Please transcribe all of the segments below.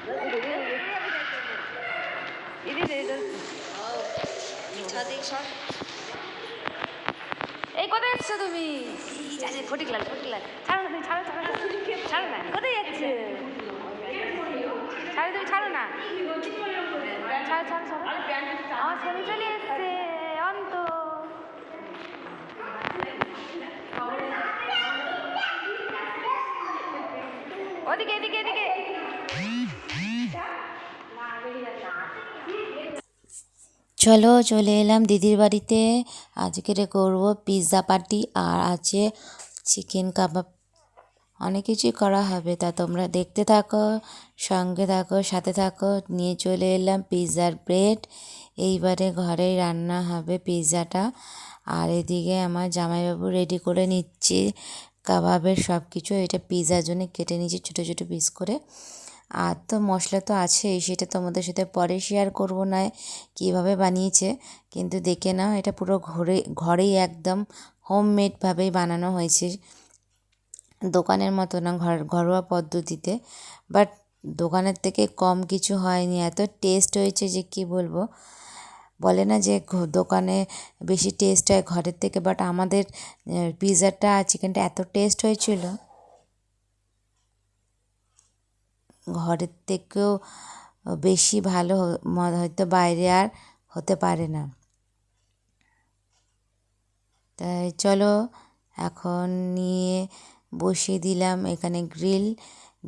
এই কোথায় যাচ্ছ তুমি? ফটিকলাল ছাড়ো না, তুমি ছাড়ো ছাড়ো না, কোথায় যাচ্ছে? ছাড়ো, তুমি ছাড়ো না, ছাড়ো। আমার ছবি চলে এসছে অন্ত। ওদিকে এদিকে চলো চলে এলাম দিদির বাড়িতে। আজকে করব পিৎজা পার্টি আর আছে চিকেন কাবাব, অনেক কিছুই করা হবে। তা তোমরা দেখতে থাকো, সঙ্গে থাকো, সাথে থাকো। নিয়ে চলে এলাম পিৎজার ব্রেড। এইবারে ঘরেই রান্না হবে পিৎজাটা। আর এদিকে আমার জামাইবাবু রেডি করে নিচ্ছে কাবাবের সব কিছু। এটা পিৎজার জন্য কেটে নিচ্ছি ছোটো ছোটো পিস করে। আর তো মশলা তো আছেই, সেটা তোমাদের সাথে পরে শেয়ার করব না কীভাবে বানিয়েছে, কিন্তু দেখে নাও এটা পুরো ঘরেই একদম হোমমেডভাবেই বানানো হয়েছে, দোকানের মতো না, ঘরোয়া পদ্ধতিতে। বাট দোকানের থেকে কম কিছু হয়নি, এত টেস্ট হয়েছে যে কি বলবো। বলে না যে দোকানে বেশি টেস্ট হয় ঘরের থেকে, বাট আমাদের পিৎজাটা চিকেনটা এত টেস্ট হয়েছিল, ঘরের থেকেও বেশি ভালো হয়তো বাইরে আর হতে পারে না। তাই চলো এখন নিয়ে বসিয়ে দিলাম এখানে গ্রিল।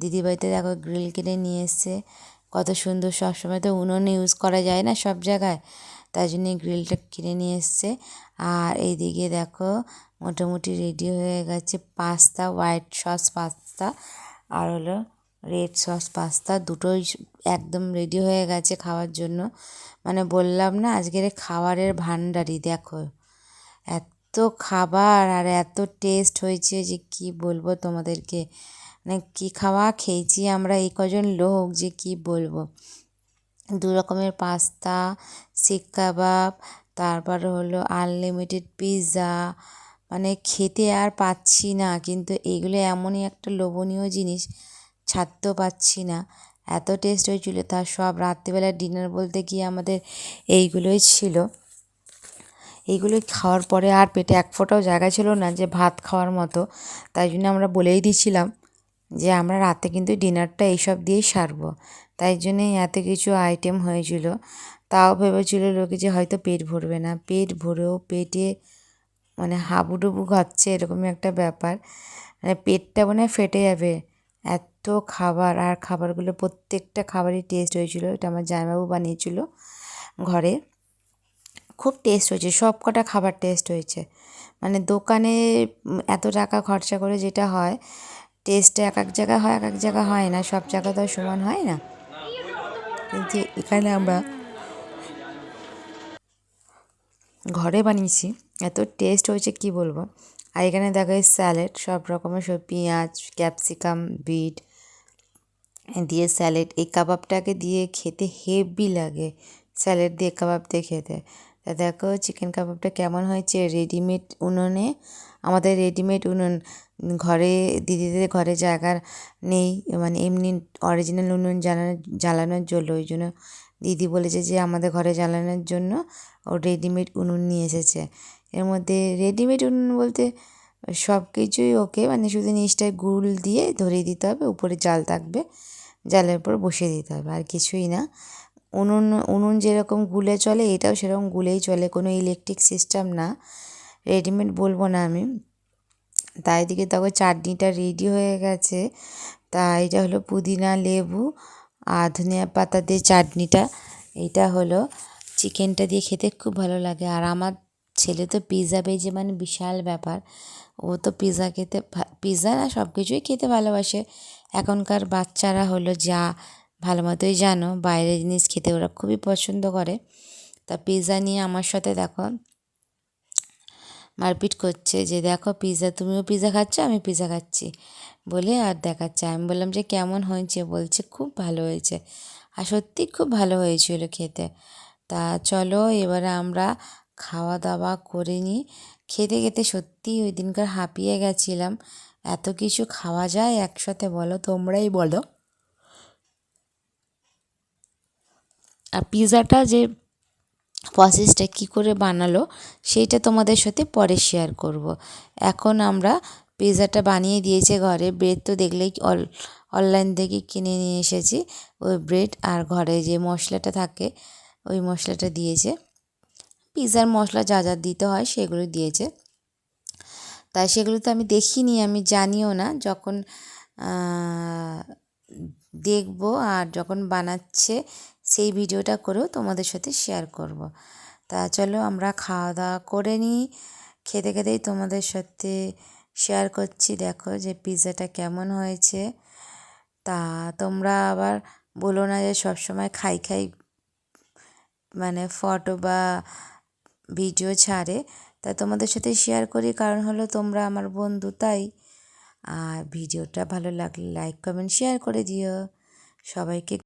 দিদিবাড়িতে দেখো গ্রিল কিনে নিয়ে এসছে, কত সুন্দর। সবসময় তো উনুন ইউজ করা যায় না সব জায়গায়, তাই জন্য গ্রিলটা কিনে নিয়ে এসছে। আর এইদিকে দেখো মোটামুটি রেডি হয়ে গেছে পাস্তা, হোয়াইট সস পাস্তা আর হলো রেড সস পাস্তা, দুটোই একদম রেডি হয়ে গেছে খাওয়ার জন্য। মানে বললাম না আজকের খাবারের ভাণ্ডারই, দেখো এত খাবার আর এত টেস্ট হয়েছে যে কি বলবো তোমাদেরকে। মানে কী খাওয়া খেয়েছি আমরা এই কজন লোক যে কি বলবো। 2 রকমের পাস্তা, শিক কাবাব, তারপরে হলো আনলিমিটেড পিৎজা, মানে খেতে আর পাচ্ছি না। কিন্তু এগুলো এমনই একটা লোভনীয় জিনিস, ছাড়তেও পাচ্ছি না, এত টেস্ট হয়েছিল। তার সব রাত্রিবেলা ডিনার বলতে গিয়ে আমাদের এইগুলোই ছিল। এইগুলো খাওয়ার পরে আর পেটে এক ফোঁটাও জায়গা ছিল না যে ভাত খাওয়ার মতো। তাই জন্য আমরা বলেই দিয়েছিলাম যে আমরা রাতে কিন্তু ডিনারটা এইসব দিয়েই সারবো। তাই জন্যই এত কিছু আইটেম হয়েছিল। তাও ভেবেছিল লোকে যে হয়তো পেট ভরবে না, পেট ভরেও পেটে মানে হাবুডুবু খাচ্ছে, এরকমই একটা ব্যাপার। মানে পেটটা মনে হয় ফেটে যাবে, এত খাবার। আর খাবারগুলো প্রত্যেকটা খাবারই টেস্ট হয়েছিল। এটা আমার জামাইবাবু বানিয়েছিল ঘরে, খুব টেস্ট হয়েছে, সব কটা খাবার টেস্ট হয়েছে। মানে দোকানে এত টাকা খরচা করে যেটা হয়, টেস্টটা এক এক জায়গায় হয়, এক এক জায়গায় হয় না, সব জায়গা তো সমান হয় না। কিন্তু এখানে আমরা ঘরে বানিয়েছি, এত টেস্ট হয়েছে কি বলবো। আর এখানে দেখো এই স্যালাড, সব রকমের সব পেঁয়াজ, ক্যাপসিকাম, বিট দিয়ে স্যালাড। এই কাবাবটাকে দিয়ে খেতে হেভি লাগে, স্যালাড দিয়ে কাবাব দিয়ে খেতে। তা দেখো চিকেন কাবাবটা কেমন হয়েছে রেডিমেড উনুনে। আমাদের রেডিমেড উনুন ঘরে, দিদিদের ঘরে জায়গা নেই, মানে এমনি অরিজিনাল উনুন জ্বালানোর জন্য। ওই জন্য দিদি বলেছে যে আমাদের ঘরে জ্বালানোর জন্য ও রেডিমেড উনুন নিয়ে এসেছে। এর মধ্যে রেডিমেড উনুন বলতে সব কিছুই ওকে, মানে শুধু নিচটায় গুল দিয়ে ধরিয়ে দিতে হবে, উপরে জাল থাকবে, জালের উপর বসিয়ে দিতে হবে, আর কিছুই না। উনুন যেরকম গুলে চলে এটাও সেরকম গুলেই চলে, কোনো ইলেকট্রিক সিস্টেম না, রেডিমেড বলবো না আমি। তাই দিকে তখন চাটনিটা রেডি হয়ে গেছে। তা এটা হলো পুদিনা, লেবু আর ধনিয়া পাতা দিয়ে চাটনিটা। এইটা হলো চিকেনটা দিয়ে খেতে খুব ভালো লাগে। আর আমার ছেলে তো পিৎজা পেয়েছে মানে বিশাল ব্যাপার, ও তো পিৎজা খেতে, পিৎজা না সব কিছুই খেতে ভালোবাসে। এখনকার বাচ্চারা হলো যা ভালো মতোই জানো, বাইরের জিনিস খেতে ওরা খুবই পছন্দ করে। তা পিৎজা নিয়ে আমার সাথে দেখো মারপিট করছে যে দেখো পিৎজা, তুমিও পিৎজা খাচ্ছ আমি পিৎজা খাচ্ছি বলে আর দেখাচ্ছে। আমি বললাম যে কেমন হয়েছে, বলছে খুব ভালো হয়েছে। আর সত্যি খুব ভালো হয়েছিল খেতে। তা চলো এবারে আমরা খাওয়া দাওয়া করে নিই। খেতে খেতে সত্যিই ওই দিনকার হাঁপিয়ে গেছিলাম। এত কিছু খাওয়া যায় একসাথে বলো, তোমরাই বলো। আর পিৎজাটা যে প্রসেসটা কী করে বানালো সেইটা তোমাদের সাথে পরে শেয়ার করব। এখন আমরা পিৎজাটা বানিয়ে দিয়েছে ঘরে, ব্রেড তো দেখলেই অনলাইন থেকে কিনে নিয়ে এসেছি, ওই ব্রেড আর ঘরে যে মশলাটা থাকে ওই মশলাটা দিয়েছে, পিৎজার মশলা যা যা দিতে হয় সেগুলো দিয়েছে। তাই সেগুলো তো আমি দেখিনি, আমি জানিও না, যখন দেখবো আর যখন বানাচ্ছে সেই ভিডিওটা করেও তোমাদের সাথে শেয়ার করব। তা চলো আমরা খাওয়া দাওয়া করে নিই, খেতে খেতেই তোমাদের সাথে শেয়ার করছি দেখো যে পিৎজাটা কেমন হয়েছে। তা তোমরা আবার বলো না যে সবসময় খাই খাই মানে ফটো বা ভিডিও ছাড়ে, তা তোমাদের সাথে শেয়ার করি, কারণ হলো তোমরা আমার বন্ধু তাই। আর ভিডিওটা ভালো লাগলে লাইক কমেন্ট শেয়ার করে দিও সবাইকে।